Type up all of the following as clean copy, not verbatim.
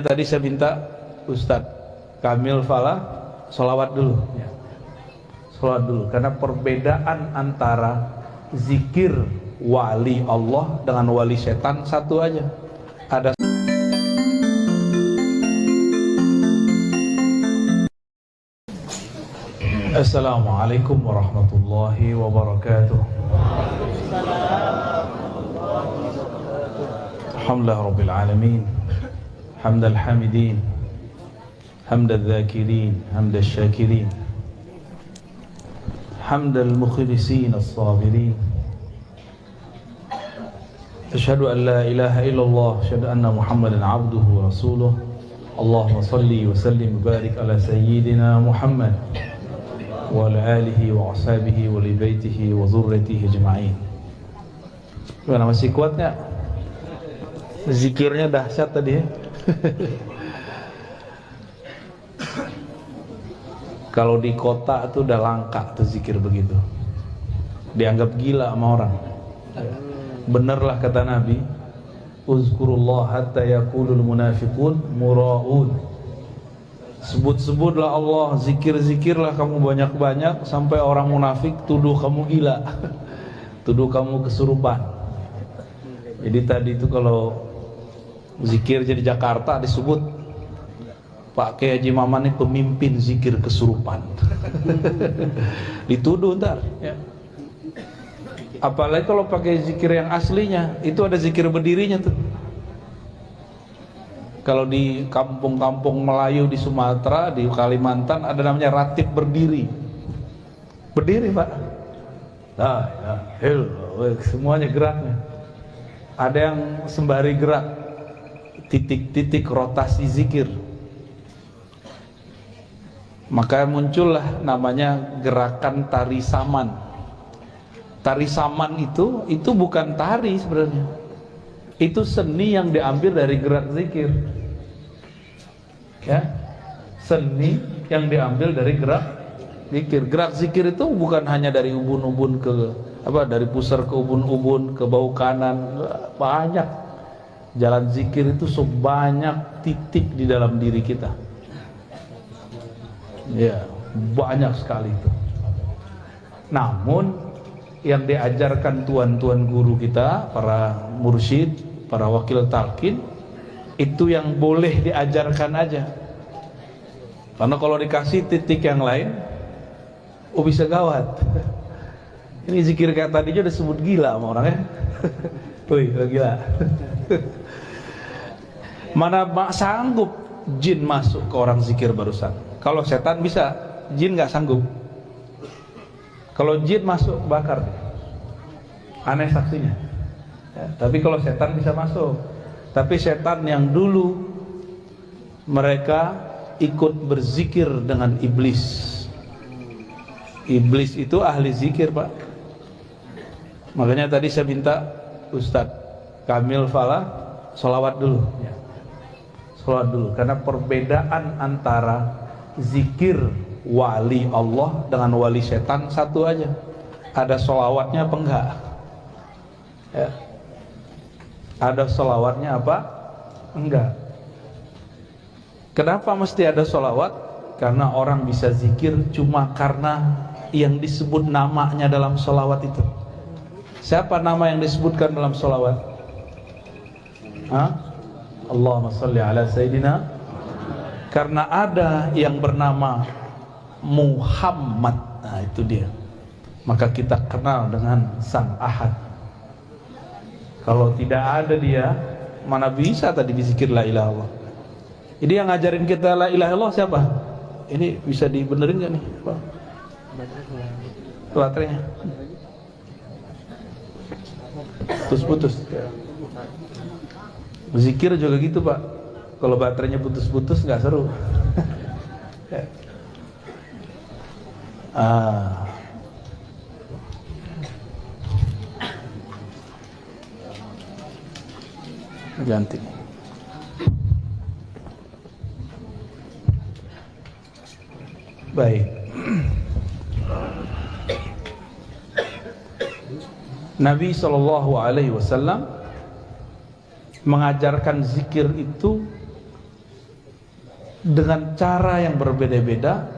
Tadi saya minta Ustadz Kamil Falah sholawat dulu ya. Sholawat dulu, karena perbedaan antara zikir wali Allah dengan wali setan satu aja. Ada Assalamualaikum warahmatullahi wabarakatuh. Alhamdulillah Rabbil Alamin, hamdal hamidin, hamdal dhakirin, hamdal syakirin, hamdal mukhlisin as-sabirin. Asyhadu an la ilaha illallah, asyhadu anna Muhammadan abduhu wa rasuluh. Allahumma salli wa sallim wa barik ala sayyidina Muhammad wa ala alihi wa ashabihi wa li baitihi wa zurriyatihi ajma'in. Gimana, masih kuat nggak? Zikirnya dahsyat tadi ya. Kalau di kota tuh udah langka tuh zikir begitu, dianggap gila sama orang. Benerlah kata Nabi, uzkurullah hatta yaqulul munafiqun mura'un. Sebut-sebutlah Allah, zikir-zikirlah kamu banyak-banyak sampai orang munafik tuduh kamu gila, tuduh kamu kesurupan. Jadi tadi itu kalau zikir jadi Jakarta disebut Pak Kiai Haji Maman ini pemimpin zikir kesurupan. Dituduh ntar ya. Apalagi kalau pakai zikir yang aslinya, itu ada zikir berdirinya tuh. Kalau di kampung-kampung Melayu di Sumatera, di Kalimantan ada namanya ratib berdiri. Berdiri Pak. Nah, ya, semuanya geraknya. Ada yang sembari gerak, titik-titik rotasi zikir. Maka muncullah namanya gerakan tari saman. Tari saman itu bukan tari sebenarnya. Itu seni yang diambil dari gerak zikir. Ya. Seni yang diambil dari gerak zikir. Gerak zikir itu bukan hanya dari ubun-ubun ke dari pusar ke ubun-ubun ke bau kanan, banyak. Jalan zikir itu sebanyak titik di dalam diri kita. Ya, banyak sekali itu. Namun yang diajarkan tuan-tuan guru kita, para mursyid, para wakil talqin, itu yang boleh diajarkan aja. Karena kalau dikasih titik yang lain, bisa gawat. Ini zikir kayak tadi aja udah sebut gila sama orang ya. Wih, gila. Mana sanggup jin masuk ke orang zikir barusan. Kalau setan bisa, jin nggak sanggup. Kalau jin masuk bakar, aneh saksinya. Ya, tapi kalau setan bisa masuk. Tapi setan yang dulu mereka ikut berzikir dengan iblis. Iblis itu ahli zikir Pak. Makanya tadi saya minta Ustadz Kamil Falah sholawat dulu. Ya. Sholawat dulu, karena perbedaan antara zikir wali Allah dengan wali setan satu aja. Ada sholawatnya apa enggak? Ya. Ada sholawatnya apa? Enggak. Kenapa mesti ada sholawat? Karena orang bisa zikir cuma karena yang disebut namanya dalam sholawat itu. Siapa nama yang disebutkan dalam sholawat? Allahumma sholli ala Sayyidina. Karena ada yang bernama Muhammad, nah itu dia. Maka kita kenal dengan Sang Ahad. Kalau tidak ada dia, mana bisa tadi dizikir la ilaha illallah. Jadi yang ngajarin kita la ilaha illallah siapa? Ini bisa dibenerin gak nih Pak? Baterainya putus-putus. Zikir juga gitu Pak. Kalau baterainya putus-putus nggak seru. Ganti. Baik. Nabi SAW mengajarkan zikir itu dengan cara yang berbeda-beda,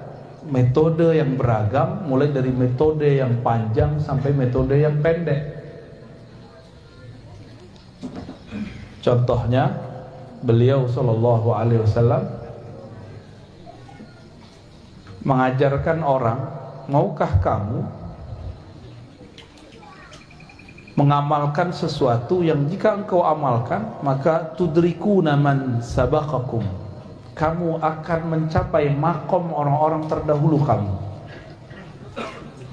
metode yang beragam, mulai dari metode yang panjang sampai metode yang pendek. Contohnya, beliau sallallahu alaihi wasallam mengajarkan orang, maukah kamu mengamalkan sesuatu yang jika engkau amalkan maka tudrikuna man sabaqakum, kamu akan mencapai makom orang-orang terdahulu kamu.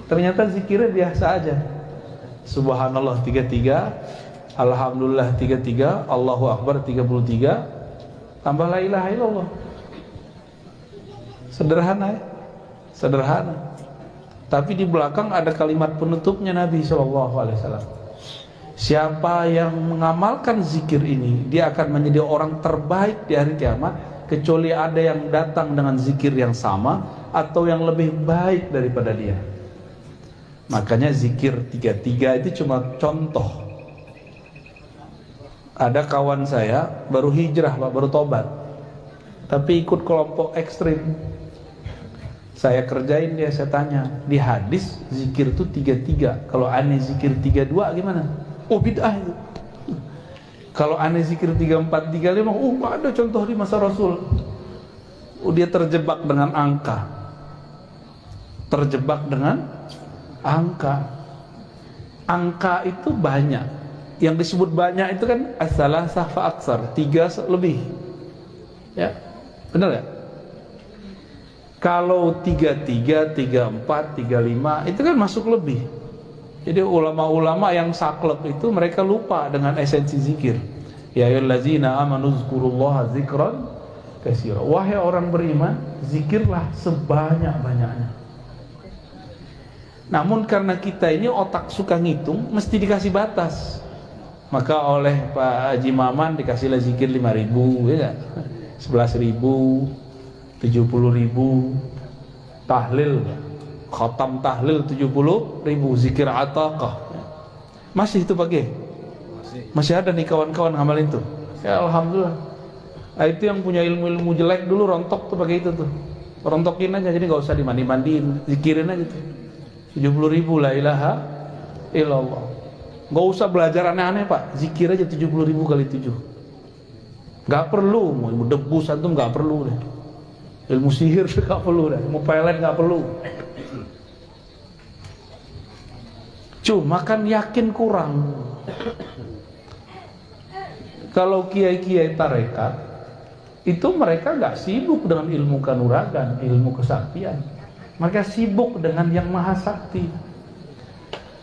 Ternyata zikirnya biasa aja, subhanallah 33, alhamdulillah 33, Allahu akbar 33, tambah la ilaha illallah. Sederhana ya? Sederhana. Tapi di belakang ada kalimat penutupnya Nabi SAW. Siapa yang mengamalkan zikir ini, dia akan menjadi orang terbaik di hari kiamat, kecuali ada yang datang dengan zikir yang sama atau yang lebih baik daripada dia. Makanya zikir 33 itu cuma contoh. Ada kawan saya baru hijrah Pak, baru tobat, tapi ikut kelompok ekstrim. Saya kerjain dia, saya tanya, di hadis zikir itu 33, kalau aneh zikir 32 gimana? Oh bid'ah itu. Kalau aneh zikir 34, 35, oh ada contoh di masa Rasul. Oh dia terjebak dengan angka. Terjebak dengan angka. Angka itu banyak. Yang disebut banyak itu kan as-salasah fa aksar, 3 lebih. Ya, benar ya? Kalau 33, 34, 35 itu kan masuk lebih. Jadi ulama-ulama yang saklek itu mereka lupa dengan esensi zikir. Ya ayyuhallazina amanu dzkurullaha dzikran katsira. Wahai orang beriman, zikirlah sebanyak-banyaknya. Namun karena kita ini otak suka ngitung, mesti dikasih batas. Maka oleh Pak Haji Maman dikasihlah zikir 5.000, ya enggak? 11.000, 70.000, tahlil, khatam tahlil 70.000, zikir ataqah. Masih itu pakai? Masih ada nih kawan-kawan ngamalin tuh. Ya alhamdulillah. Nah, itu yang punya ilmu-ilmu jelek dulu rontok tuh pakai itu tuh. Rontokin aja, jadi nggak usah dimandi-mandiin, zikirin aja tuh. 70.000 la ilaha illallah. Nggak usah belajar aneh-aneh Pak, zikir aja 70.000 kali 7. Nggak perlu, mau ilmu debus antum nggak perlu deh. Ilmu sihir nggak perlu deh, ilmu pelet nggak perlu. Cuma kan yakin kurang. Kalau kiai-kiai tarekat itu mereka nggak sibuk dengan ilmu kanuragan, ilmu kesaktian. Mereka sibuk dengan yang maha sakti.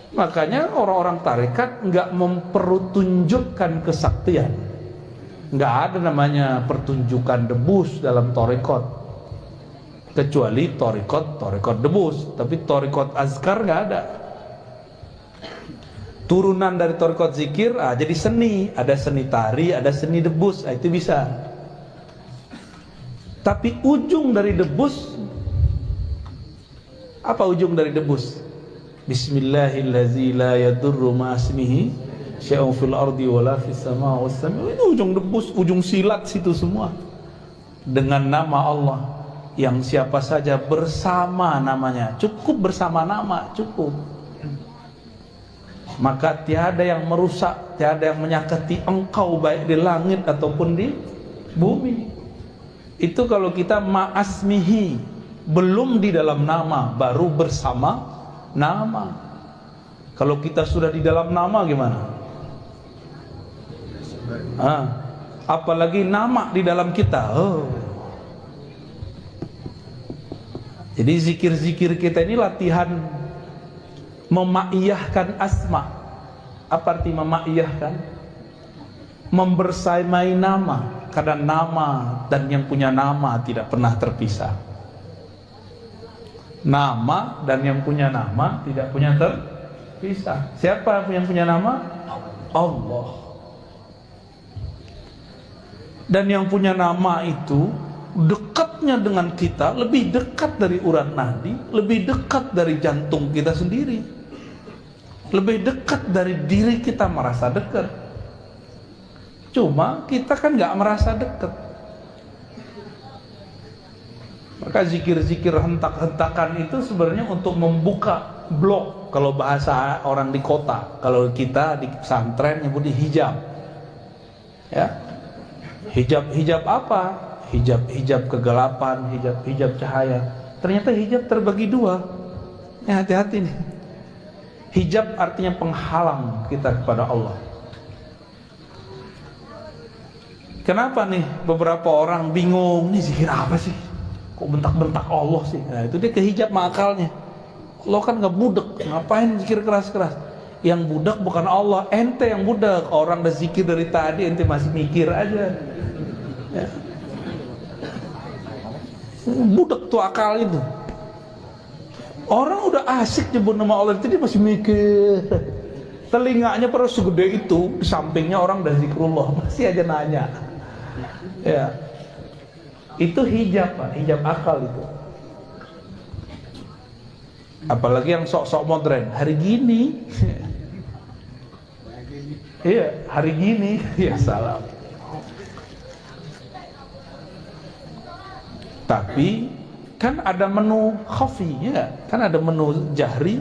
Makanya orang-orang tarekat nggak mempertunjukkan kesaktian. Nggak ada namanya pertunjukan debus dalam tarekat, kecuali tarekat debus. Tapi tarekat azkar nggak ada. Turunan dari tarekat zikir, jadi seni. Ada seni tari, ada seni debus, itu bisa. Tapi ujung dari debus, apa ujung dari debus? Bismillahillazi la yadurru ma'asmihi syai'un fil ardi wala fis sama was sami. Itu ujung debus, ujung silat situ semua. Dengan nama Allah yang siapa saja bersama namanya, cukup bersama nama, cukup. Maka tiada yang merusak, tiada yang menyakiti engkau baik di langit ataupun di bumi. Itu kalau kita ma'asmihi, belum di dalam nama, baru bersama nama. Kalau kita sudah di dalam nama gimana? Apalagi nama di dalam kita. Jadi zikir-zikir kita ini latihan memaiyahkan asma. Apa arti memaiyahkan? Membersamai nama. Karena nama dan yang punya nama tidak pernah terpisah. Nama dan yang punya nama tidak punya terpisah. Siapa yang punya nama? Allah. Dan yang punya nama itu dekatnya dengan kita, lebih dekat dari urat nadi, lebih dekat dari jantung kita sendiri, lebih dekat dari diri kita merasa dekat. Cuma kita kan nggak merasa dekat. Maka zikir-zikir hentak-hentakan itu sebenarnya untuk membuka blok, kalau bahasa orang di kota. Kalau kita di pesantren nyebut hijab. Ya. Hijab apa? Hijab kegelapan, hijab cahaya. Ternyata hijab terbagi dua. Ya, hati-hati nih. Hijab artinya penghalang kita kepada Allah. Kenapa nih beberapa orang bingung, nih zikir apa sih? Kok bentak-bentak Allah sih? Nah, itu dia kehijab akalnya. Allah kan gak budek, ngapain zikir keras-keras? Yang budak bukan Allah, ente yang budak. Orang udah zikir dari tadi, ente masih mikir aja. Ya. Budak tuh akal itu. Orang udah asik nyebut nama Allah itu dia masih mikir. Telinganya perlu segede itu, di sampingnya orang udah zikrullah masih aja nanya. Ya. Itu hijab, Pak, hijab akal itu. Apalagi yang sok-sok modern, hari gini. Iya, hari gini, ya salam. Tapi kan ada menu khafi, ya, kan ada menu jahri,